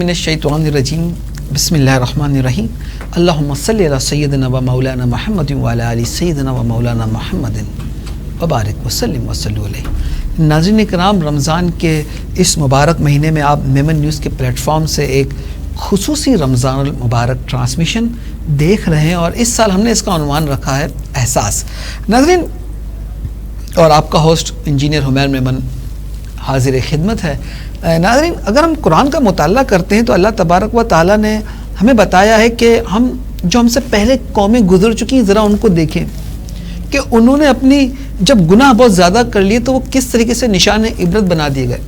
من الشیطان الرجیم بسم اللہ الرحمن الرحیم اللہم صلی علی سیدنا و مولانا محمد وعلی آل سیدنا و مولانا محمد وبارک وسلم وصلو علیہ۔ ناظرین کرام، رمضان کے اس مبارک مہینے میں آپ میمن نیوز کے پلیٹ فارم سے ایک خصوصی رمضان المبارک ٹرانسمیشن دیکھ رہے ہیں، اور اس سال ہم نے اس کا عنوان رکھا ہے احساس۔ ناظرین، اور آپ کا ہوسٹ انجینئر حمیر میمن حاضر خدمت ہے۔ ناظرین، اگر ہم قرآن کا مطالعہ کرتے ہیں تو اللہ تبارک و تعالیٰ نے ہمیں بتایا ہے کہ ہم سے پہلے قومیں گزر چکی ہیں، ذرا ان کو دیکھیں کہ انہوں نے اپنی جب گناہ بہت زیادہ کر لیے تو وہ کس طریقے سے نشان عبرت بنا دیے گئے،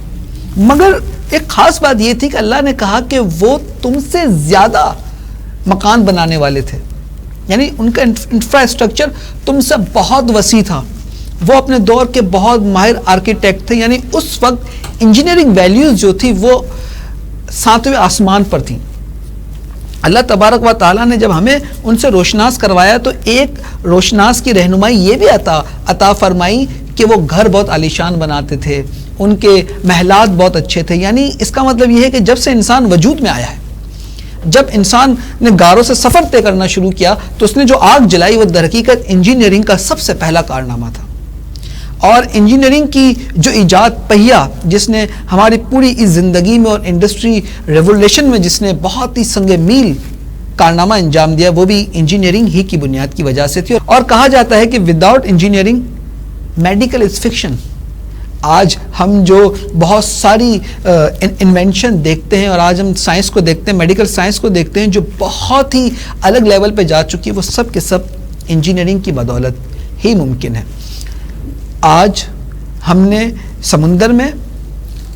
مگر ایک خاص بات یہ تھی کہ اللہ نے کہا کہ وہ تم سے زیادہ مکان بنانے والے تھے، یعنی ان کا انفراسٹرکچر تم سے بہت وسیع تھا، وہ اپنے دور کے بہت ماہر آرکیٹیکٹ تھے، یعنی اس وقت انجینئرنگ ویلیوز جو تھی وہ ساتویں آسمان پر تھیں۔ اللہ تبارک و تعالیٰ نے جب ہمیں ان سے روشناس کروایا تو ایک روشناس کی رہنمائی یہ بھی عطا فرمائی کہ وہ گھر بہت عالیشان بناتے تھے، ان کے محلات بہت اچھے تھے۔ یعنی اس کا مطلب یہ ہے کہ جب سے انسان وجود میں آیا ہے، جب انسان نے غاروں سے سفر طے کرنا شروع کیا تو اس نے جو آگ جلائی وہ در حقیقت انجینئرنگ کا سب سے پہلا کارنامہ تھا، اور انجینئرنگ کی جو ایجاد پہیہ جس نے ہماری پوری اس زندگی میں اور انڈسٹری ریولیوشن میں جس نے بہت ہی سنگ میل کارنامہ انجام دیا، وہ بھی انجینئرنگ ہی کی بنیاد کی وجہ سے تھی۔ اور کہا جاتا ہے کہ وداؤٹ انجینئرنگ میڈیکل از فکشن۔ آج ہم جو بہت ساری انوینشن دیکھتے ہیں اور آج ہم سائنس کو دیکھتے ہیں، میڈیکل سائنس کو دیکھتے ہیں جو بہت ہی الگ لیول پہ جا چکی ہے، وہ سب کے سب انجینئرنگ کی بدولت ہی ممکن ہے۔ آج ہم نے سمندر میں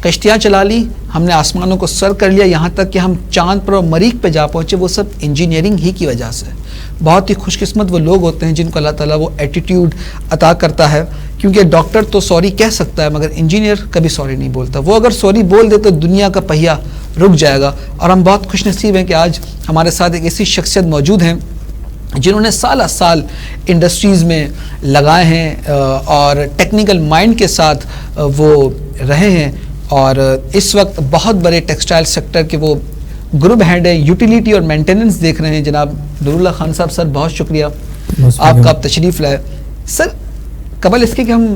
کشتیاں چلا لی، ہم نے آسمانوں کو سر کر لیا، یہاں تک کہ ہم چاند پر اور مریخ پہ جا پہنچے، وہ سب انجینئرنگ ہی کی وجہ سے۔ بہت ہی خوش قسمت وہ لوگ ہوتے ہیں جن کو اللہ تعالیٰ وہ ایٹیٹیوڈ عطا کرتا ہے، کیونکہ ڈاکٹر تو سوری کہہ سکتا ہے مگر انجینئر کبھی سوری نہیں بولتا۔ وہ اگر سوری بول دے تو دنیا کا پہیہ رک جائے گا۔ اور ہم بہت خوش نصیب ہیں کہ آج ہمارے ساتھ ایک ایسی شخصیت موجود ہیں جنہوں نے سالہ سال انڈسٹریز میں لگائے ہیں اور ٹیکنیکل مائنڈ کے ساتھ وہ رہے ہیں، اور اس وقت بہت بڑے ٹیکسٹائل سیکٹر کے وہ گروپ ہیڈ ہے، یوٹیلیٹی اور مینٹیننس دیکھ رہے ہیں۔ جناب نور اللہ خان صاحب، سر بہت شکریہ آپ کا، آپ تشریف لائے۔ سر، قبل اس کے کہ ہم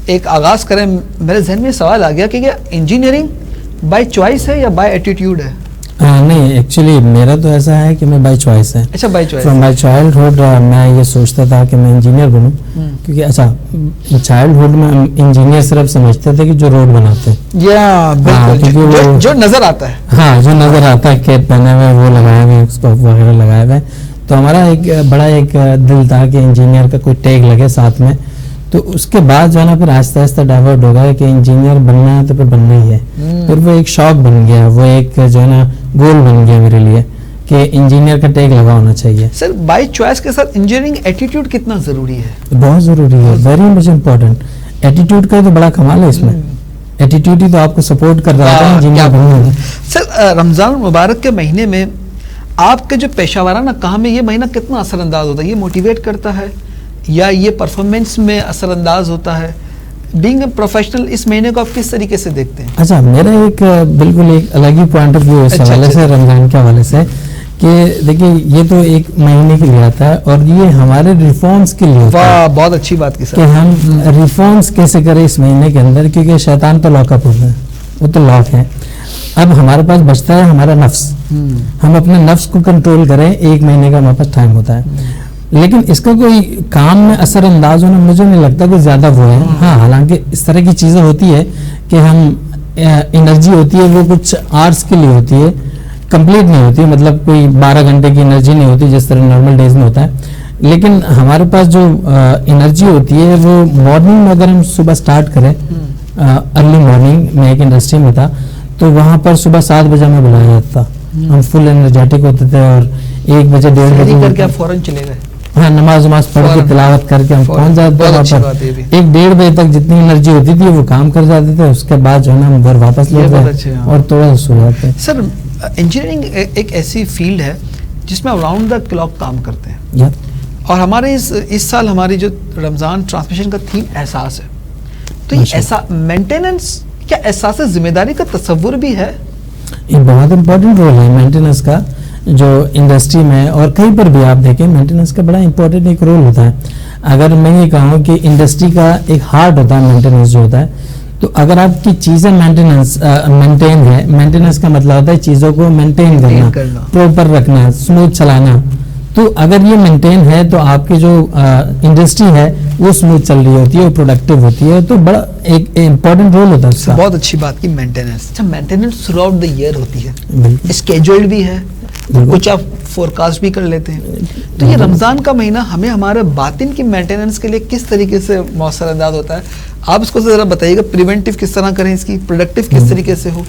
ایک آغاز کریں، میرے ذہن میں سوال آ گیا کہ کیا انجینئرنگ بائی چوائس ہے یا بائی ایٹیٹیوڈ ہے؟ نہیں، ایکچولی میرا تو ایسا ہے کہ میں بائی چوائس ہے۔ اچھا، by choice. From my childhood میں یہ سوچتا تھا کہ میں انجینئر بنوں، کیونکہ اچھا چائلڈ ہوڈ میں ہم انجینئر صرف سمجھتے تھے کہ جو روڈ بناتے ہیں، یا بالکل جو نظر آتا ہے، ہاں جو نظر آتا ہے، کیپ پہنے ہوئے، وہ لگائے ہوئے، اسکوپ وغیرہ لگائے ہوئے، تو ہمارا ایک بڑا ایک دل تھا کہ انجینئر کا کوئی ٹیگ لگے ساتھ میں۔ تو اس کے بعد جو ہے نا پھر آہستہ آہستہ ڈائیورٹ ہو گیا کہ انجینئر بننا ہے تو پھر بننا ہی ہے، پھر وہ ایک شوق بن گیا، وہ ایک جو ہے نا گول بن گیا میرے لیے کہ انجینئر کا ٹیگ لگا ہونا چاہیے۔ سر، بائی چوائس کے ساتھ انجینئرنگ ایٹیٹیوڈ کتنا ضروری ہے؟ بہت ضروری ہے، ویری مچ امپورٹنٹ۔ ایٹیٹیوڈ کا تو بڑا کمال ہے اس میں، ایٹیٹیوڈ ہی تو آپ کو سپورٹ کر رہا ہے انجینئر بننے میں۔ سر، رمضان مبارک کے مہینے میں آپ کے جو پیشہ ورانہ کام ہے، یہ مہینہ کتنا اثر انداز ہوتا ہے؟ یہ موٹیویٹ کرتا ہے یا یہ پرفارمنس میں اثر انداز ہوتا ہے؟ بینگ اے پروفیشنل، اس مہینے کو آپ کس طریقے سے دیکھتے ہیں؟ اچھا، میرا ایک بالکل ایک الگ ہی پوائنٹ آف ویو اس حوالے سے، رمضان کے حوالے سے، کہ دیکھیں یہ تو ایک مہینے کے لیے آتا ہے اور یہ ہمارے ریفارمز کے لیے ہوتا ہے۔ بہت اچھی بات کی سر، کہ ہم ریفارمز کیسے کریں اس مہینے کے اندر، کیونکہ شیطان تو لاک اپ ہوتا ہے، وہ تو لاک ہے۔ اب ہمارے پاس بچتا ہے ہمارا نفس، ہم اپنے نفس کو کنٹرول کریں، ایک مہینے کا ہمارے پاس ٹائم ہوتا ہے، لیکن اس کا کوئی کام میں اثر انداز ہونا مجھے نہیں لگتا کہ زیادہ وہ ہے۔ ہاں، حالانکہ اس طرح کی چیزیں ہوتی ہے کہ ہم انرجی ہوتی ہے وہ کچھ آرس کے لیے ہوتی ہے، کمپلیٹ نہیں ہوتی، مطلب کوئی 12 گھنٹے کی انرجی نہیں ہوتی جس طرح نارمل ڈیز میں ہوتا ہے، لیکن ہمارے پاس جو انرجی ہوتی ہے وہ مارننگ میں اگر ہم صبح سٹارٹ کریں، ارلی مارننگ میں ایک انڈسٹری میں تھا تو وہاں پر صبح 7 بجے ہمیں بلایا جاتا تھا، ہم فل انرجیٹک ہوتے تھے اور 1 بجے 1:30 بجے کر کے آپ فوراً چلے گئے، ہاں نماز پڑھ کے تلاوت کر کے ہم پہنچ جاتے تھے وہاں پر، 1-1:30 بجے تک جتنی انرجی ہوتی تھی وہ کام کر جاتے تھے، اس کے بعد جو ہے نا ہم گھر واپس لوٹ جاتے اور تھوڑا سا سو جاتے۔ سر، انجینئرنگ ایک ایسی فیلڈ ہے جس میں اراؤنڈ دا کلاک کام کرتے ہیں، اور ہمارے اس سال ہماری جو رمضان ٹرانسمیشن کا تھیم احساس ہے، تو یہ ایسا مینٹیننس، کیا احساس ذمہ داری کا تصور بھی ہے؟ یہ بہت امپورٹنٹ رول ہے مینٹیننس کا, جو انڈسٹری میں اور کہیں پر بھی آپ دیکھیں مینٹیننس کا بڑا امپورٹنٹ ایک رول ہوتا ہے. اگر میں یہ کہوں کہ انڈسٹری کا ایک ہارٹ ہوتا ہے مینٹیننس جو ہوتا ہے, تو اگر آپ کی چیزیں مینٹین ہے, مینٹیننس کا مطلب ہوتا ہے چیزوں کو مینٹین کرنا, پراپر رکھنا, اسموتھ چلانا. تو اگر یہ مینٹین ہے تو آپ کی جو انڈسٹری ہے وہ اسموتھ چل رہی ہوتی ہے, وہ پروڈکٹیو ہوتی ہے, تو بڑا ایک امپورٹنٹ رول ہوتا ہے اس کا. بہت اچھی بات کی مینٹیننس. اچھا maintenance throughout the year ہوتی ہے, اسکیجولڈ بھی ہے, کچھ آپ فورکاسٹ بھی کر لیتے ہیں. تو یہ رمضان کا مہینہ ہمیں ہمارے باطن کی مینٹیننس کے لیے کس طریقے سے مؤثر انداز ہوتا ہے, آپ اس کو ذرا بتائیے گا. پریونٹیو کس طرح کریں, اس کی پروڈکٹیو کس طریقے سے ہو؟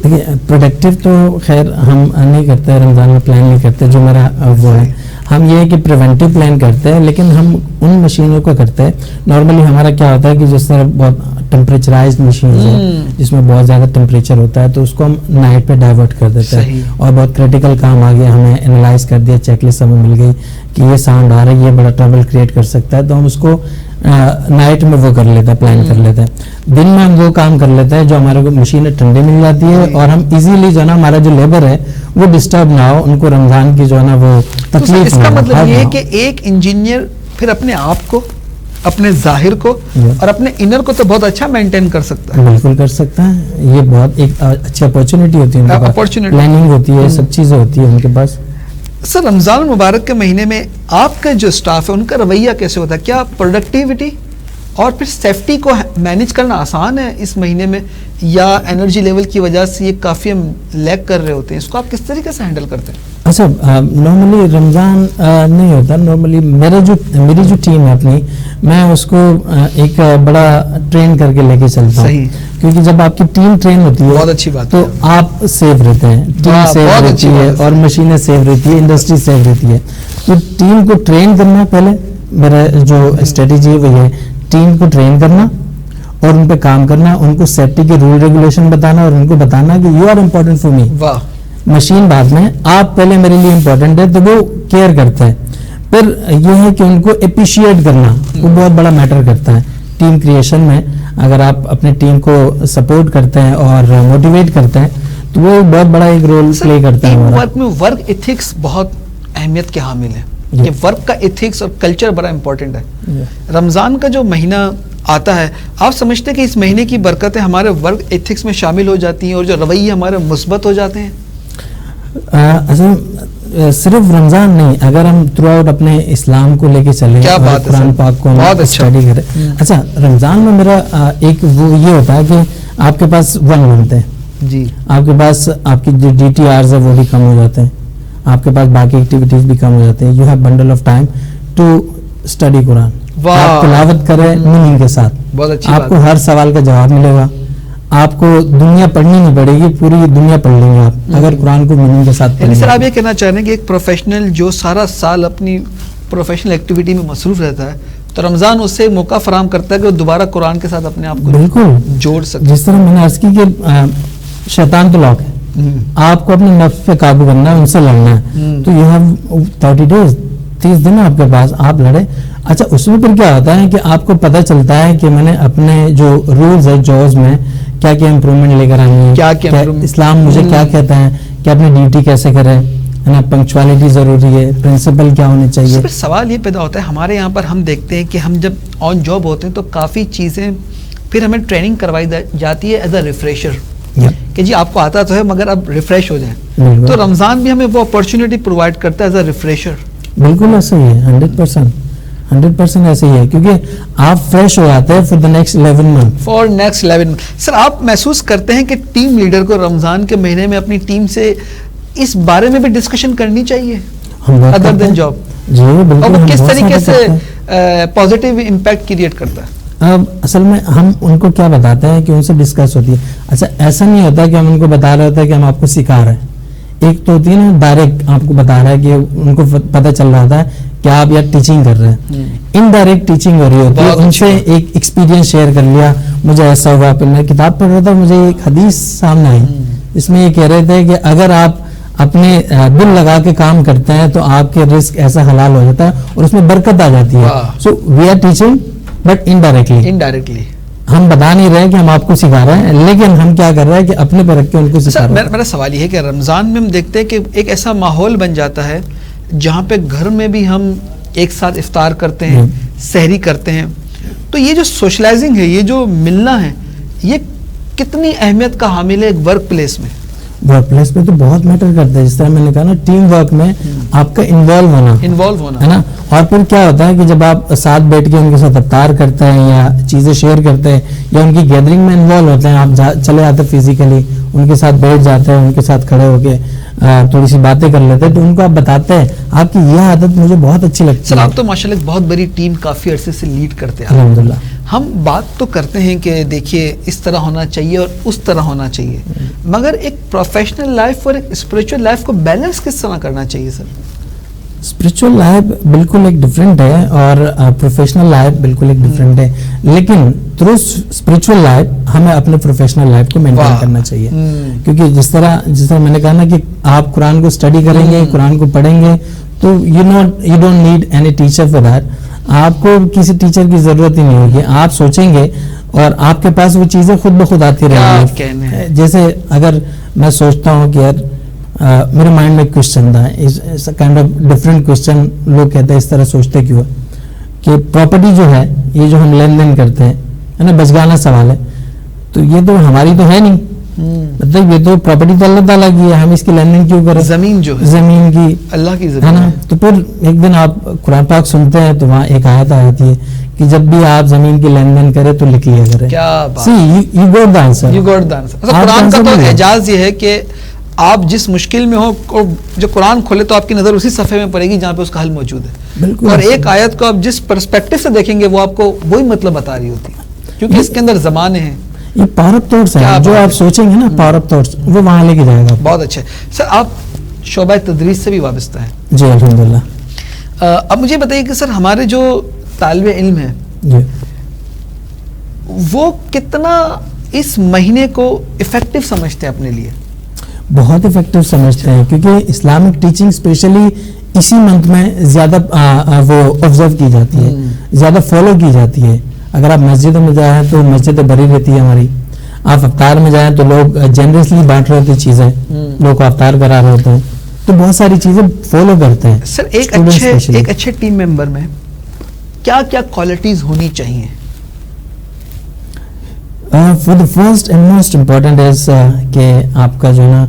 دیکھیے پروڈکٹیو تو خیر ہم نہیں کرتے, رمضان میں پلان نہیں کرتے, جو میرا وہ ہے ہم یہ ہے کہ پریونٹیو پلان کرتے ہیں, لیکن ہم ان مشینوں کو کرتے ہیں. نارملی ہمارا کیا ہوتا ہے کہ جس طرح بہت ٹیمپریچرائزڈ مشینز ہیں جس میں بہت زیادہ ٹیمپریچر ہوتا ہے, تو اس کو ہم نائٹ پہ ڈائیورٹ کر دیتے ہیں. اور بہت کریٹیکل کام آ گیا, ہمیں انالائز کر دیا, چیک لسٹ ہمیں مل گئی کہ یہ ساؤنڈ آ رہا ہے, یہ بڑا ٹربل کریٹ کر سکتا ہے, تو ہم اس کو نائٹ میں وہ کر لیتے ہیں, پلان کر لیتے ہیں. دن میں ہم وہ کام کر لیتے ہیں جو ہمارے کو مشینیں ٹھنڈی مل جاتی ہے, اور ہم ایزیلی جو ہے نا ہمارا جو لیبر ہے وہ ڈسٹرب نہ ہو, ان کو رمضان کی جو ہے نا وہ تکلیف. اس کا مطلب یہ ہے کہ ایک انجینئر پھر اپنے آپ کو, اپنے ظاہر کو اور اپنے انر کو تو بہت اچھا مینٹین کر سکتا ہے. بالکل کر سکتا ہے, یہ بہت ایک اچھی اپرچونٹی ہوتی ہے, پلاننگ ہوتی ہے, سب چیزیں ہوتی ہے ان کے پاس. سر رمضان المبارک کے مہینے میں آپ کا جو اسٹاف ہے ان کا رویہ کیسے ہوتا ہے؟ کیا پروڈکٹیوٹی اور پھر سیفٹی کو مینیج کرنا آسان ہے اس مہینے میں, یا انرجی لیول کی وجہ سے یہ کافی ہم لیگ کر رہے ہوتے ہیں, اس کو آپ کس طریقے سے ہینڈل کرتے ہیں؟ اچھا نارملی رمضان نہیں ہوتا, نارملی میری جو ٹیم ہے اپنی, میں اس کو ایک بڑا ٹرین کر کے لے کے چلتا ہوں, کیونکہ جب آپ کی ٹیم ٹرین ہوتی ہے بہت اچھی بات, تو آپ سیف رہتے ہیں, ٹیم سیف رہتی ہے اور مشینیں سیف رہتی ہے, انڈسٹری سیف رہتی ہے. تو ٹیم کو ٹرین کرنا, پہلے میرا جو اسٹریٹجی ہے وہ یہ, ٹیم کو ٹرین کرنا اور ان پہ کام کرنا, ان کو سیفٹی کے رول ریگولیشن بتانا اور ان کو بتانا کہ you are important for me. Machine بعد میں, آپ پہلے میرے لیے امپورٹنٹ ہے, تو وہ کیئر کرتا ہے. پھر یہ ہے کہ ان کو اپریشیٹ کرنا, وہ بہت بڑا میٹر کرتا ہے ٹیم کریشن میں. اگر آپ اپنے ٹیم کو سپورٹ کرتے ہیں اور موٹیویٹ کرتے ہیں تو وہ بہت بڑا ایک رول پلے کرتا ہے. ورک میں ورک ایتھکس بہت اہمیت کے حامل ہے, یہ ورک کا ایتھکس اور کلچر بڑا امپورٹنٹ ہے. رمضان کا جو مہینہ آتا ہے, آپ سمجھتے ہیں کہ اس مہینے کی برکتیں ہمارے ورک ایتھکس میں شامل ہو جاتی ہیں اور جو رویے ہمارے مثبت ہو جاتے ہیں؟ صرف رمضان نہیں, اگر ہم تھرو آؤٹ اپنے اسلام کو لے کے چلیں, قرآن پاک کو اسٹڈی کریں. اچھا رمضان میں میرا ایک وہ یہ ہوتا ہے کہ آپ کے پاس 1 منتھ ہے جی, آپ کے پاس آپ کی جو ڈی ٹی آرز ہے وہ بھی کم ہو جاتے ہیں, آپ کے پاس باقی ایکٹیویٹیز بھی کم ہو جاتے ہیں. You have bundle of time to study Quran, آپ تلاوت کریں میننگ کے ساتھ, آپ کو ہر سوال کا جواب ملے گا. آپ کو دنیا پڑھنی نہیں پڑے گی, پوری دنیا پڑھ لیں گے آپ اگر قرآن کو میننگ کے ساتھ پڑھیں گے. سر آپ یہ کہنا چاہ رہے ہیں کہ ایک پروفیشنل جو سارا سال اپنی پروفیشنل ایکٹیویٹی میں مصروف رہتا ہے, تو رمضان اس سے موقع فراہم کرتا ہے کہ وہ دوبارہ قرآن کے ساتھ اپنے آپ کو بالکل جوڑ سکے. جس طرح میں نے عرض کی کہ شیطان تو لاک ہے, آپ کو اپنے نفس پہ قابو کرنا ہے, ان سے لڑنا ہے. تو یہ ہم 30 days 30 دن آپ کے پاس, آپ لڑے. اچھا اس میں پھر کیا ہوتا ہے کہ آپ کو پتہ چلتا ہے کہ میں نے اپنے جو رولز ہے جوز میں کیا کیا امپروومنٹ لے کر آنی ہے, کیا اسلام مجھے کیا کہتا ہے کہ اپنی ڈیوٹی کیسے کریں, ہے نا, پنکچوالٹی ضروری ہے, پرنسپل کیا ہونے چاہیے. پھر سوال یہ پیدا ہوتا ہے ہمارے یہاں پر, ہم دیکھتے ہیں کہ ہم جب آن جاب ہوتے ہیں تو کافی چیزیں پھر ہمیں ٹریننگ کروائی جاتی ہے ایز اے ریفریشر, کہ جی آپ کو آتا تو ہے مگر اب ریفریش ہو جائیں. تو رمضان بھی ہمیں وہ اپرچونٹی پرووائڈ کرتا ہے ایز اے ریفریشر. بالکل ایسا ہی ہے, 100% ایسے ہی ہے, کیونکہ آپ فریش ہو جاتے ہیں فار دا نیکسٹ 11 month. سر آپ محسوس کرتے ہیں کہ ٹیم لیڈر کو رمضان کے مہینے میں اپنی ٹیم سے اس بارے میں بھی ڈسکشن کرنی چاہیے ادر دین جاب؟ جی بالکل. اور وہ کس طریقے سے پازیٹیو امپیکٹ کریٹ کرتا ہے؟ اب اصل میں ہم ان کو کیا بتاتے ہیں کہ ان سے ڈسکس ہوتی ہے. اچھا ایسا نہیں ہوتا کہ ہم ان کو بتا رہے ہوتے ہیں کہ ہم آپ کو سکھا رہے ہیں. ایک تو ہوتی ہے نا ڈائریکٹ آپ کو بتا رہا ہے کہ ان کو پتہ چل رہا ہوتا ہے کہ آپ یار ٹیچنگ کر رہے ہیں, انڈائریکٹ ٹیچنگ ہو رہی ہوتی ہے. ان سے ایک ایکسپیرینس شیئر کر لیا, مجھے ایسا ہوا, پھر میں کتاب پڑھ رہا تھا, مجھے ایک حدیث سامنے آئی, اس میں یہ کہہ رہے تھے کہ اگر آپ اپنے دل لگا کے کام کرتے ہیں تو آپ کے رزق ایسا حلال ہو جاتا ہے اور اس میں برکت آ جاتی ہے. So we are teaching but indirectly. ہم بتا نہیں رہے کہ ہم آپ کو سکھا رہے ہیں، لیکن ہم کیا کر رہے ہیں کہ اپنے پہ رکھ کے ان کو سکھا رہے ہیں. میرا سوال یہ ہے کہ رمضان میں ہم دیکھتے ہیں کہ ایک ایسا ماحول بن جاتا ہے جہاں پہ گھر میں بھی ہم ایک ساتھ افطار کرتے ہیں، سحری کرتے ہیں، تو یہ جو سوشلائزنگ ہے، یہ جو ملنا ہے، یہ کتنی اہمیت کا حامل ہے ایک ورک پلیس میں؟ ورک پلیس پہ تو بہت میٹر کرتا ہے. جس طرح میں نے کہا نا، ٹیم ورک میں آپ کا انوالو ہونا ہے نا. اور پھر کیا ہوتا ہے کہ جب آپ ساتھ بیٹھ کے ان کے ساتھ افطار کرتے ہیں یا چیزیں شیئر کرتے ہیں یا ان کی گیدرنگ میں انوالو ہوتے ہیں، آپ چلے آتے فزیکلی ان کے ساتھ بیٹھ جاتے ہیں، ان کے ساتھ کھڑے ہو کے تھوڑی سی باتیں کر لیتے ہیں، تو ان کو آپ بتاتے ہیں آپ کی یہ عادت مجھے بہت اچھی لگتی ہے. سر آپ تو ماشاءاللہ ایک بہت بڑی ٹیم کافی عرصے سے لیڈ کرتے ہیں. الحمدللہ. ہم بات تو کرتے ہیں کہ دیکھیے اس طرح ہونا چاہیے اور اس طرح ہونا چاہیے، مگر ایک پروفیشنل لائف اور ایک اسپریچول لائف کو بیلنس کس طرح کرنا چاہیے سر؟ اسپریچول لائف بالکل ایک ڈفرینٹ ہے اور پروفیشنل لائف بالکل ایک ڈفرینٹ ہے، لیکن تھرو اسپریچول لائف ہمیں اپنے پروفیشنل لائف کو مینٹین کرنا چاہیے. کیونکہ جس طرح میں نے کہا نا کہ آپ قرآن کو اسٹڈی کریں گے، قرآن کو پڑھیں گے، تو you don't need any teacher for that. آپ کو کسی ٹیچر کی ضرورت ہی نہیں ہوگی. آپ سوچیں گے اور آپ کے پاس وہ چیزیں خود بخود آتی رہیں گی. جیسے اگر میں سوچتا ہوں کہ یار میرے مائنڈ میں ایک کوشچن تھا، کائنڈ آف ڈفرینٹ کوشچن، لوگ کہتے ہیں اس طرح سوچتے کیوں کہ پراپرٹی جو ہے، یہ جو ہم لین دین کرتے ہیں ہے نا، بچگانا سوال ہے، تو یہ تو ہماری تو ہے نہیں، مطلب یہ تو پراپرٹی تو اللہ تعالیٰ کی ہے، ہم اس کی لین دین کیوں کریں؟ زمین جو ہے زمین کی اللہ کی ہے زمین نا. تو پھر ایک دن آپ قرآن پاک سنتے ہیں تو وہاں ایک آیت آتی ہے کہ جب بھی آپ زمین کی لین دین کریں تو لکھ لیا کریں. کیا بات! You got the answer. قرآن کا تو اعجاز یہ ہے کہ آپ جس مشکل میں ہو، جو قرآن کھولے تو آپ کی نظر اسی صفحے میں پڑے گی جہاں پہ اس کا حل موجود ہے. اور ایک آیت کو آپ جس پرسپیکٹو سے دیکھیں گے وہ آپ کو وہی مطلب بتا رہی ہوتی ہے، کیونکہ اس کے اندر زمانے ہیں. یہ پاور آف تھاٹس ہے، جو آپ سوچیں گے نا پاور آف تھاٹس، وہ وہاں لے کے جائے گا. بہت اچھا. سر آپ شعبہ تدریس سے بھی وابستہ ہیں؟ جی الحمدللہ. اب مجھے بتائیے کہ سر ہمارے جو طالب علم ہیں جی وہ کتنا اس مہینے کو افیکٹو سمجھتے ہیں اپنے لیے؟ بہت افیکٹو سمجھتے ہیں، کیونکہ اسلامک ٹیچنگ اسپیشلی اسی منتھ میں زیادہ وہ آبزرو کی جاتی ہے، زیادہ فالو کی جاتی ہے. اگر آپ مسجدوں میں جائیں تو مسجد بھری رہتی ہے ہماری. آپ افطار میں جائیں تو لوگ جنرسلی بانٹ رہے ہوتے چیزیں، لوگ افطار کرا رہے ہوتے ہیں، تو بہت ساری چیزیں فالو کرتے ہیں. سر ایک اچھے ٹیم ممبر میں کیا کیا کوالٹیز ہونی چاہیے؟ For the first and most important is کہ آپ کا جو ہے نا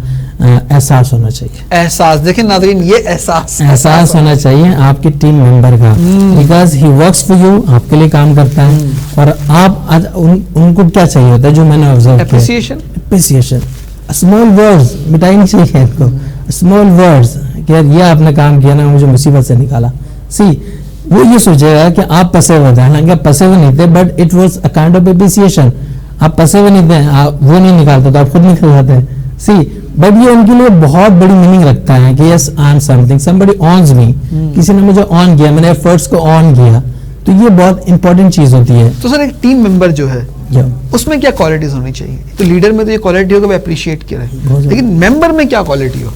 احساس ہونا چاہیے. احساس. دیکھیں ناظرین، یہ احساس ہونا چاہیے آپ کی ٹیم ممبر کا، because he works for you, آپ کے لیے کام کرتا ہے، اور آپ ان کو کیا چاہیے ہوتا ہے جو میں نے آبزرو کیا، اپریسیشن. اسمال ورڈز مٹائی نہیں چاہیے ان کو، اسمال ورڈز کہ یہ آپ نے کام کیا نا، مجھے مصیبت سے نکالا. سی وہ یہ سوچے گا کہ آپ پسے ہوئے تھے، حالانکہ آپ پسے ہوئے نہیں تھے، but it was a kind of appreciation. آپ پسے ہوئے نہیں تھے، وہ نہیں نکالتے تو آپ خود نکل جاتے. سی بٹ یہ ان کے لیے بہت بڑی میننگ رکھتا ہے کہ yes I am something, somebody owns me, کسی نے مجھے آن کیا، میں نے ایفرٹس کو آن کیا، تو یہ بہت امپورٹنٹ چیز ہوتی ہے. تو سر ایک ٹیم ممبر جو ہے اس میں کیا کوالٹیز ہونی چاہیے؟ تو لیڈر میں تو یہ کوالٹی ہو کہ وہ اپریشیٹ کرے، لیکن ممبر میں کیا کوالٹی ہو؟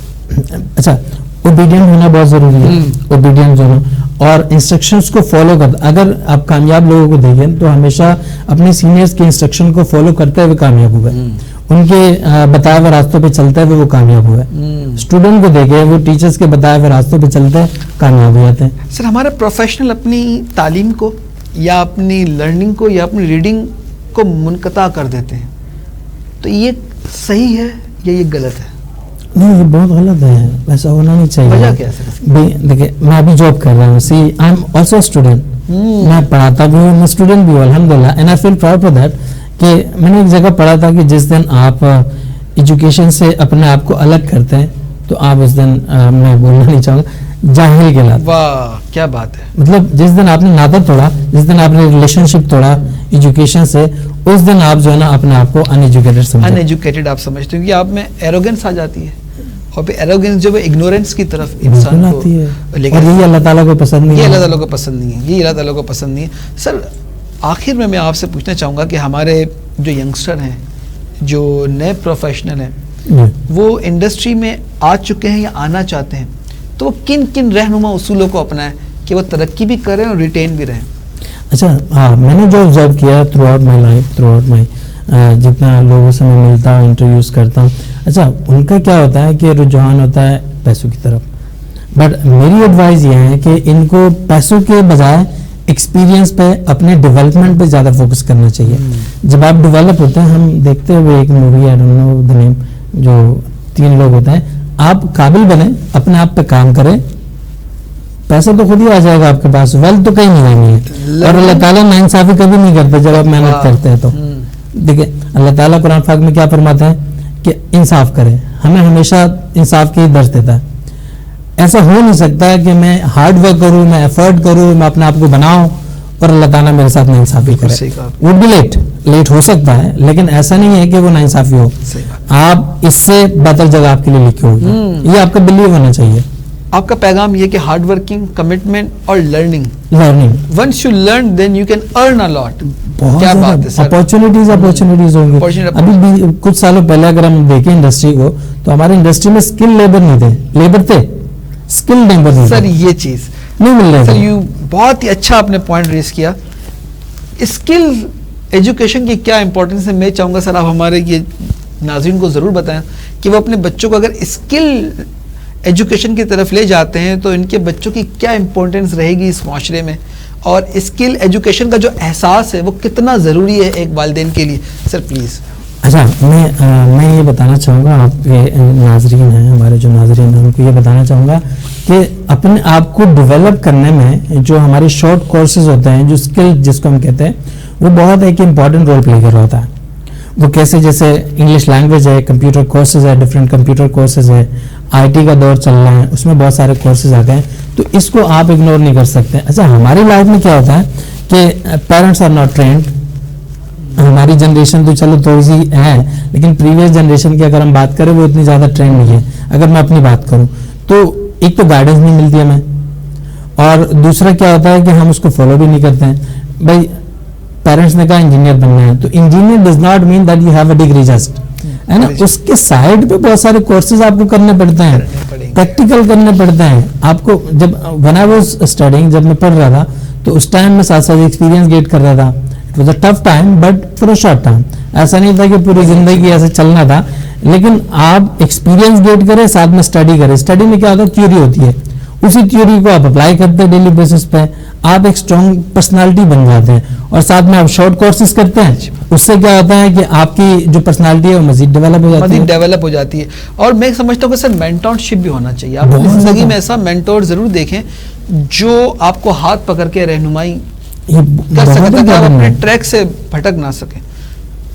اچھا، اوبیڈینٹ ہونا بہت ضروری ہے. اوبیڈینٹ ہونا اور انسٹرکشنز کو فالو کرتا. اگر آپ کامیاب لوگوں کو دیکھیں تو ہمیشہ اپنے سینئرز کے انسٹرکشن کو فالو کرتے ہوئے کامیاب ہوئے، ان کے بتائے ہوئے راستوں پہ چلتے ہوئے وہ کامیاب ہوئے. اسٹوڈنٹ کو دیکھیں، وہ ٹیچرز کے بتائے ہوئے راستوں پہ چلتے کامیاب ہو جاتے ہیں. سر ہمارے پروفیشنل اپنی تعلیم کو یا اپنی لرننگ کو یا اپنی ریڈنگ کو منقطع کر دیتے ہیں، تو یہ صحیح ہے یا یہ غلط ہے؟ نہیں، یہ بہت غلط ہے، ایسا ہونا نہیں چاہیے. وجہ کیا ہے؟ دیکھیں میں ابھی جاب کر رہا ہوں، see I am also student, میں پڑھاتا بھی ہوں، میں اسٹوڈنٹ بھی ہوں الحمدللہ، and I feel proud for that. کہ میں نے ایک جگہ پڑھا تھا کہ جس دن آپ ایجوکیشن سے اپنے آپ کو الگ کرتے ہیں تو آپ اس دن میں بولنا نہیں چاہوں گا جاہل کہلاتے. واہ کیا بات ہے! مطلب جس دن آپ نے ناطہ توڑا، جس دن آپ نے ریلیشن شپ توڑا ایجوکیشن سے، اس دن آپ جو ہے نا اپنے آپ کو ان ایجوکیٹڈ آپ سمجھتے ہیں کہ آپ میں ایروگنس آ جاتی ہے، اور پھر ایروگنس جو ہے اگنورینس کی طرف انسان کو آتی ہے، اور یہ اللہ تعالیٰ کو پسند نہیں ہے. یہ اللہ تعالیٰ کو پسند نہیں ہے، یہ اللہ تعالیٰ کو پسند نہیں ہے. سر آخر میں آپ سے پوچھنا چاہوں گا کہ ہمارے جو ینگسٹر ہیں، جو نئے پروفیشنل ہیں، وہ انڈسٹری میں آ چکے ہیں یا آنا چاہتے ہیں، تو وہ کن کن رہنما اصولوں کو اپنائیں کہ وہ ترقی بھی کریں اور ریٹین بھی رہیں؟ اچھا ہاں میں نے جو آبزرو کیا through out my life, through out my جتنا لوگوں سے میں ملتا ہوں، انٹرویوز کرتا ہوں، اچھا ان کا کیا ہوتا ہے کہ رجحان ہوتا ہے پیسوں کی طرف. بٹ میری ایڈوائز یہ ہے کہ ان کو پیسوں کے بجائے ایکسپیرینس پہ، اپنے ڈیولپمنٹ پہ زیادہ فوکس کرنا چاہیے. جب آپ ڈیولپ ہوتے ہیں، ہم دیکھتے ہوئے ایک مووی آئی ڈونٹ نو دی نیم، جو 3 لوگ ہوتے ہیں، آپ قابل بنیں، اپنے آپ پہ کام کریں، پیسہ تو خود ہی آ جائے گا آپ کے پاس، ویلتھ تو کہیں نہیں جائیں گے. اور اللہ تعالیٰ ناانصافی کبھی نہیں کرتے جب آپ محنت کرتے ہیں. تو دیکھیں اللہ تعالیٰ قرآن پاک میں کیا فرماتے ہیں کہ انصاف کریں، ہمیں ہمیشہ انصاف کی درس دیتا ہے. ایسا ہو نہیں سکتا ہے کہ میں ہارڈ ورک کروں، میں ایفرٹ کروں، میں اپنے آپ کو بناؤں اور اللہ تعالیٰ میرے ساتھ ناانصافی کرے. وڈ بی لیٹ ہو سکتا ہے، لیکن ایسا نہیں ہے کہ وہ ناانصافی ہو. آپ اس سے بہتر جگہ آپ کے لیے لکھی ہوگی، یہ آپ کا بلیو ہونا چاہیے. آپ کا پیغام یہ کہ ہارڈ ورکنگ، کمٹمنٹ اور learning once you learn then you can earn a lot. کیا بات ہے سر، اپارچونیٹیز ہوں گی. ابھی کچھ سالوں پہلے اگر ہم دیکھیں انڈسٹری کو، تو ہماری انڈسٹری میں اسکل لیبر نہیں تھے، لیبر تھے، اسکل لیبر نہیں. سر یہ چیز نہیں مل رہی. سر یو بہت ہی اچھا آپ نے پوائنٹ ریز کیا. اسکل ایجوکیشن کی کیا امپورٹنس ہے، میں چاہوں گا سر آپ ہمارے یہ ناظرین کو ضرور بتائیں کہ وہ اپنے بچوں کو اگر اسکل ایجوکیشن کی طرف لے جاتے ہیں تو ان کے بچوں کی کیا امپورٹنس رہے گی اس معاشرے میں، اور اسکل ایجوکیشن کا جو احساس ہے وہ کتنا ضروری ہے ایک والدین کے لیے. Sir please. اچھا میں یہ بتانا چاہوں گا، آپ کے ناظرین ہیں، ہمارے جو ناظرین ہیں ان کو یہ بتانا چاہوں گا کہ اپنے آپ کو ڈیولپ کرنے میں جو ہمارے شارٹ کورسز ہوتے ہیں، جو اسکل جس کو ہم کہتے ہیں، وہ بہت ایک امپورٹنٹ رول پلے کر رہا ہوتا ہے. وہ کیسے، جیسے انگلش لینگویج ہے، کمپیوٹر کورسز ہے، ڈفرینٹ کمپیوٹر کورسز ہے، آئی ٹی کا دور چل رہا ہے، اس میں بہت سارے کورسز آ گئے ہیں، تو اس کو آپ اگنور نہیں کر سکتے. اچھا ہماری لائف میں کیا ہوتا ہے کہ پیرنٹس آر ناٹ ٹرینڈ. ہماری جنریشن تو چلو تھوڑی سی ہے، لیکن پریویس جنریشن کی اگر ہم بات کریں وہ اتنی زیادہ ٹرینڈ نہیں ہے. اگر میں اپنی بات کروں تو ایک تو گائیڈنس نہیں ملتی ہمیں، اور دوسرا کیا ہوتا ہے کہ ہم اس کو فالو بھی نہیں کرتے ہیں. بھائی پیرنٹس نے کہا انجینئر بننا ہے، تو engineer does not mean that you have a degree just, ہے نا. اس کے سائڈ پہ بہت سارے کورسز آپ کو کرنے پڑتے ہیں، پریکٹیکل کرنے پڑتے ہیں آپ کو. جب when I was studying، جب میں پڑھ رہا تھا تو اس ٹائم میں ساتھ ساتھ ایکسپیرینس گیٹ کر رہا تھا. It was a tough time but for a short time. ایسا نہیں تھا کہ پوری زندگی ایسے چلنا تھا، لیکن آپ ایکسپیرینس گیٹ کریں، ساتھ میں اسٹڈی کریں. اسٹڈی میں کیا ہوتا ہے، تھیوری ہوتی ہے، اسی تھیوری کو آپ اپلائی کرتے ہیں ڈیلی بیسس پہ، آپ ایک اسٹرانگ پرسنالٹی بن جاتے ہیں. اور ساتھ میں آپ شارٹ کورسز کرتے ہیں، اس سے کیا ہوتا ہے کہ آپ کی جو پرسنالٹی ہے وہ مزید ڈیولپ ہو جاتی ہے. اور میں سمجھتا ہوں کہ سر مینٹورشپ بھی ہونا چاہیے. آپ اپنی زندگی میں ایسا مینٹور ضرور دیکھیں جو آپ کو ہاتھ پکڑ کے رہنمائی کر سکتا ہے کہ آپ اپنے ٹریک سے بھٹک نہ سکیں.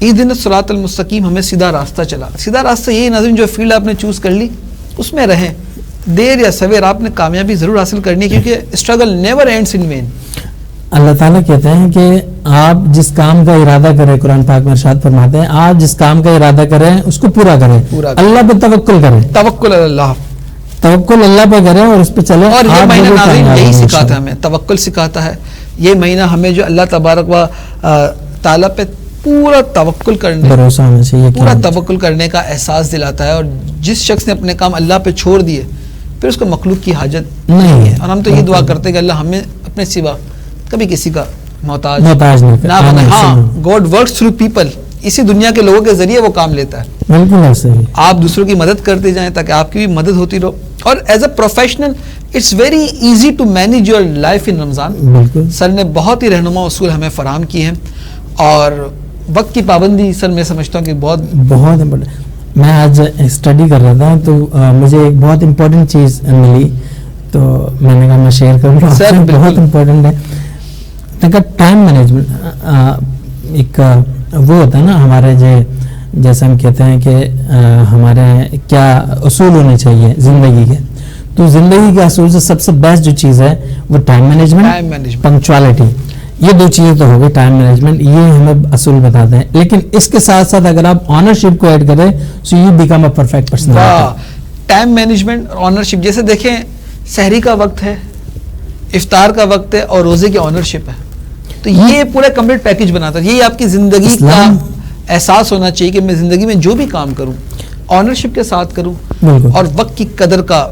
اہدنا الصراط المستقیم، ہمیں سیدھا راستہ چلا. سیدھا راستہ یہی ناظرین، جو فیلڈ آپ نے چوز کر لی اس میں رہیں، دیر یا سویر آپ نے کامیابی ضرور حاصل کرنی ہے، کیونکہ struggle never ends in vain. اللہ تعالیٰ کہتے ہیں کہ آپ جس کام کا ارادہ کریں، قرآن پاک میں ارشاد فرماتے ہیں آپ جس کام کا ارادہ کریں اس کو پورا کریں، اللہ پہ توکل کریں. توکل اللہ پہ کریں اور اس پہ چلیں. اور یہ مہینہ ناظرین یہی سکھاتا ہے، ہمیں توکل سکھاتا ہے. یہ مہینہ ہمیں جو اللہ تبارک و تعالیٰ پہ پورا توکل کرنے، بھروسہ ہونا چاہیے، پورا توکل کرنے کا احساس دلاتا ہے. اور جس شخص نے اپنے کام اللہ پہ چھوڑ دیے پھر اس کو مخلوق کی حاجت نہیں ہے. اور ہم تو یہ دعا کرتے ہیں کہ اللہ ہمیں اپنے سوا کبھی کسی کا محتاج نہ بنائے. ہاں، گاڈ ورکس تھرو پیپل، اسی دنیا کے لوگوں کے ذریعے وہ کام لیتا ہے. بالکل ایسے ہی آپ دوسروں کی مدد کرتے جائیں تاکہ آپ کی بھی مدد ہوتی رہو. اور as a professional it's very easy to manage your life in Ramzan. Sir نے بہت ہی رہنما اصول ہمیں فراہم کیے ہیں، اور وقت کی پابندی سر میں سمجھتا ہوں کہ بہت امپورٹنٹ. میں آج اسٹڈی کر رہا تھا تو مجھے ایک بہت امپورٹنٹ چیز ملی، تو میں نے کہا میں شیئر کروں گا. سر بہت امپورٹنٹ ہے ٹائم مینجمنٹ. ایک وہ ہوتا ہے نا ہمارے جیسے ہم کہتے ہیں کہ ہمارے کیا اصول ہونے چاہیے زندگی کے، تو زندگی کے اصول سے سب سے بیسٹ جو چیز ہے وہ ٹائم مینجمنٹ، پنکچوالٹی. یہ دو چیزیں تو ہو گئی، ٹائم مینجمنٹ، یہ ہمیں اصول بتاتے ہیں. لیکن اس کے ساتھ ساتھ اگر آپ آنرشپ کو ایڈ کریں so you become a perfect person. Time management اور آنرشپ، جیسے دیکھیں سحری کا وقت ہے، افطار کا وقت ہے اور روزے کی آنرشپ ہے، تو یہ پورا کمپلیٹ پیکج بناتا ہے. یہی آپ کی زندگی کا احساس ہونا چاہیے کہ میں زندگی میں جو بھی کام کروں آنرشپ کے ساتھ کروں اور وقت کی قدر کا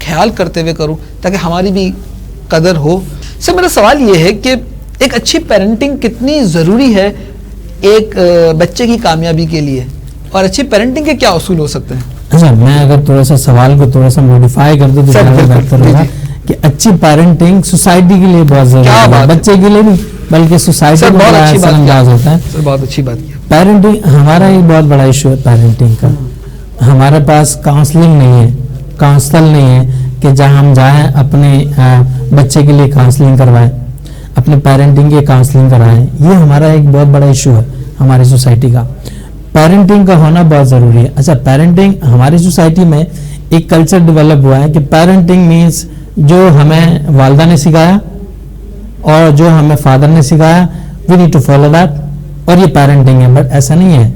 خیال کرتے ہوئے کروں تاکہ ہماری بھی قدر ہو. سر میرا سوال یہ ہے کہ ایک اچھی پیرنٹنگ کتنی ضروری ہے ایک بچے کی کامیابی کے لیے, اور اچھی پیرنٹنگ کے کیا اصول ہو سکتے ہیں؟ اچھا, میں اگر تھوڑا سا سوال کو تھوڑا سا موڈیفائی کر دوں تو زیادہ بہتر ہوگا کہ اچھی پیرنٹنگ سوسائٹی کے لیے بہت ضروری ہے, بچے کے لیے نہیں بلکہ سوسائٹی کو بڑا اثر انداز ہوتا ہے. بہت اچھی بات کی. پیرنٹنگ ہمارا ایک بہت بڑا ایشو ہے پیرنٹنگ کا. ہمارے پاس کاؤنسلنگ نہیں ہے, کاؤنسل نہیں ہے کہ جہاں ہم جائیں اپنے بچے کے لیے کاؤنسلنگ کروائیں, اپنے پیرنٹنگ کی کاؤنسلنگ کرائیں. یہ ہمارا ایک بہت بڑا ایشو ہے ہماری سوسائٹی کا. پیرنٹنگ کا ہونا بہت ضروری ہے. اچھا, پیرنٹنگ ہماری سوسائٹی میں ایک کلچر ڈیولپ ہوا ہے کہ پیرنٹنگ مینس جو ہمیں والدہ نے سکھایا اور جو ہمیں فادر نے سکھایا, we need to follow that, اور یہ پیرنٹنگ ہے. بٹ ایسا نہیں ہے.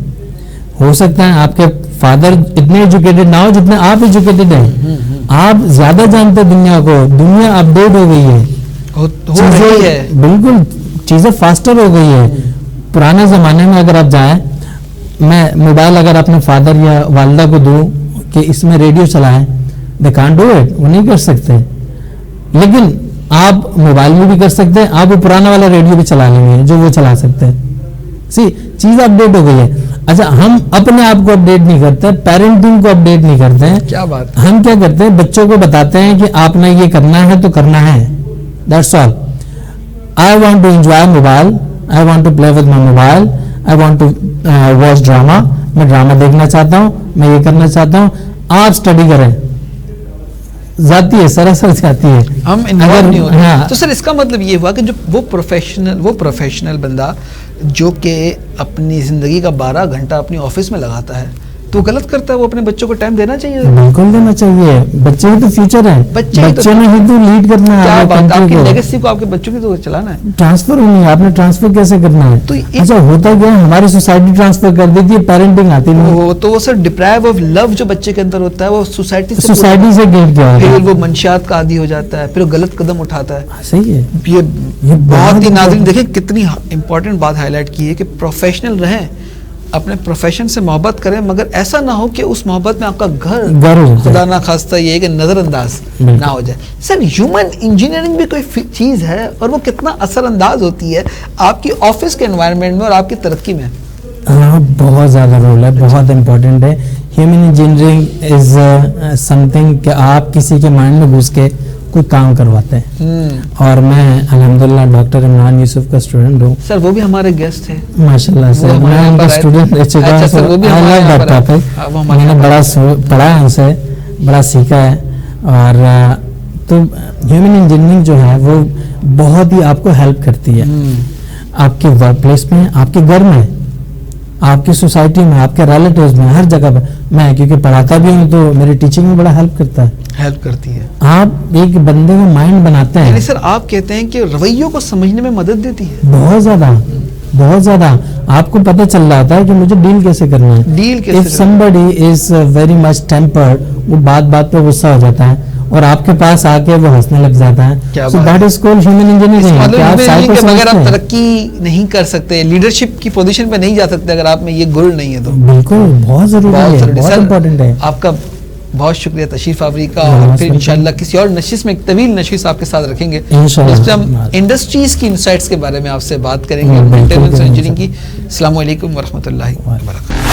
ہو سکتا ہے آپ کے فادر اتنے ایجوکیٹڈ نہ ہو جتنے آپ ایجوکیٹڈ ہیں, آپ زیادہ جانتے دنیا کو, دنیا اپڈیٹ ہو گئی ہے, بالکل چیزیں فاسٹر ہو گئی ہے. پرانے زمانے میں اگر آپ جائیں, میں موبائل اگر اپنے فادر یا والدہ کو دوں کہ اس میں ریڈیو چلائیں, دے کانٹ ڈو اٹ, وہ نہیں کر سکتے. لیکن آپ موبائل میں بھی کر سکتے ہیں, آپ وہ پرانا والا ریڈیو بھی چلا لیں گے جو وہ چلا سکتے ہیں. چیز اپڈیٹ ہو گئی ہے. اچھا, ہم اپنے آپ کو اپڈیٹ نہیں کرتے, پیرنٹنگ کو اپڈیٹ نہیں کرتے ہیں. کیا بات. ہم کیا کرتے ہیں, بچوں کو بتاتے ہیں کہ آپ نے یہ کرنا ہے تو کرنا ہے, that's all. I want to enjoy mobile, I want to play with my mobile, I want to watch drama, میں ڈراما دیکھنا چاہتا ہوں, میں یہ کرنا چاہتا ہوں. آپ اسٹڈی کریں, جاتی ہے سراسر جاتی ہے, ہم انوالو نہیں ہوتے. تو سر اس کا مطلب یہ ہوا کہ جو وہ پروفیشنل بندہ جو کہ اپنی زندگی کا 12 گھنٹہ اپنی آفس میں لگاتا ہے تو غلط کرتا ہے. وہ اپنے بچوں کو ٹائم دینا چاہیے. بالکل دینا چاہیے. بچے ہی تو فیوچر ہے, بچوں نے ہی تو لیڈ کرنا ہے. آپ کی لیگیسی کو آپ کے بچوں کی تو چلانا ہے. ٹرانسفر ہونی ہے, آپ نے ٹرانسفر کیسے کرنا ہے. اچھا, ہوتا کیا ہے, ہماری سوسائٹی ٹرانسفر کر دیتی ہے, پیرنٹنگ آتی نہیں. تو وہ سر ڈپرائیو آف لو جو بچے کے اندر ہوتا ہے وہ سوسائٹی سے گیٹ کیا ہے, پھر وہ منشیات کا عادی ہو جاتا ہے, پھر وہ غلط قدم اٹھاتا ہے. صحیح ہے. یہ بہت ہی ناظرین دیکھیں کتنی امپورٹنٹ بات ہائی لائٹ کی ہے کہ پروفیشنل رہیں, اپنے پروفیشن سے محبت کریں, مگر ایسا نہ ہو کہ اس محبت میں آپ کا گھر خدا نہ خواستہ یہ کہ نظر انداز نہ ہو جائے. سر, ہیومن انجینئرنگ بھی کوئی چیز ہے اور وہ کتنا اثر انداز ہوتی ہے آپ کی آفس کے انوائرمنٹ میں اور آپ کی ترقی میں. ہاں, بہت زیادہ رول ہے, بہت امپورٹنٹ ہے. Human engineering is some thing کہ آپ کسی کے مائنڈ میں گھس کے کوئی کام کرواتے ہیں. اور میں الحمدللہ ڈاکٹر عمران یوسف کا اسٹوڈنٹ ہوں. سر وہ بھی ہمارے گیسٹ ہیں ماشاء اللہ سے, میں ان کا اسٹوڈنٹ رہ چکا ہوں. میں نے بڑا پڑھا ہے ان سے, بڑا سیکھا ہے. اور تو ہیومن انجینئرنگ جو ہے وہ بہت ہی آپ کو ہیلپ کرتی ہے آپ کے ورک پلیس میں, آپ کے گھر میں, آپ کی سوسائٹی میں, آپ کے ریلیٹیوز میں, ہر جگہ پہ. میں کیونکہ پڑھاتا بھی ہوں تو میری ٹیچنگ میں بڑا ہیلپ کرتا ہے, ہیلپ کرتی ہے. آپ ایک بندے کا مائنڈ بناتے ہیں. یعنی سر آپ کہتے ہیں کہ رویوں کو سمجھنے میں مدد دیتی ہے. بہت زیادہ, بہت زیادہ. آپ کو پتہ چل رہا ہے کہ مجھے ڈیل کیسے کرنا ہے. ڈیل کیسے. If somebody is very much tempered, وہ بات پہ غصہ ہو جاتا ہے اور آپ کے پاس آ کے وہ ہنسنے لگ جاتا ہے. So that is called human engineering. مگر آپ ترقی نہیں کر سکتے, لیڈرشپ کی پوزیشن پہ نہیں جا سکتے اگر آپ میں یہ گل نہیں ہے تو. بالکل, بہت ضروری ہے, بہت امپورٹنٹ ہے. آپ کا بہت شکریہ تشریف آوری کا, اور پھر انشاءاللہ کسی اور نشست میں ایک طویل نشست آپ کے ساتھ رکھیں گے جس پہ ہم انڈسٹریز کی انسائٹس کے بارے میں آپ سے بات کریں گے, مینٹیننس انجینئرنگ کی. السلام علیکم ورحمۃ اللہ وبرکاتہ.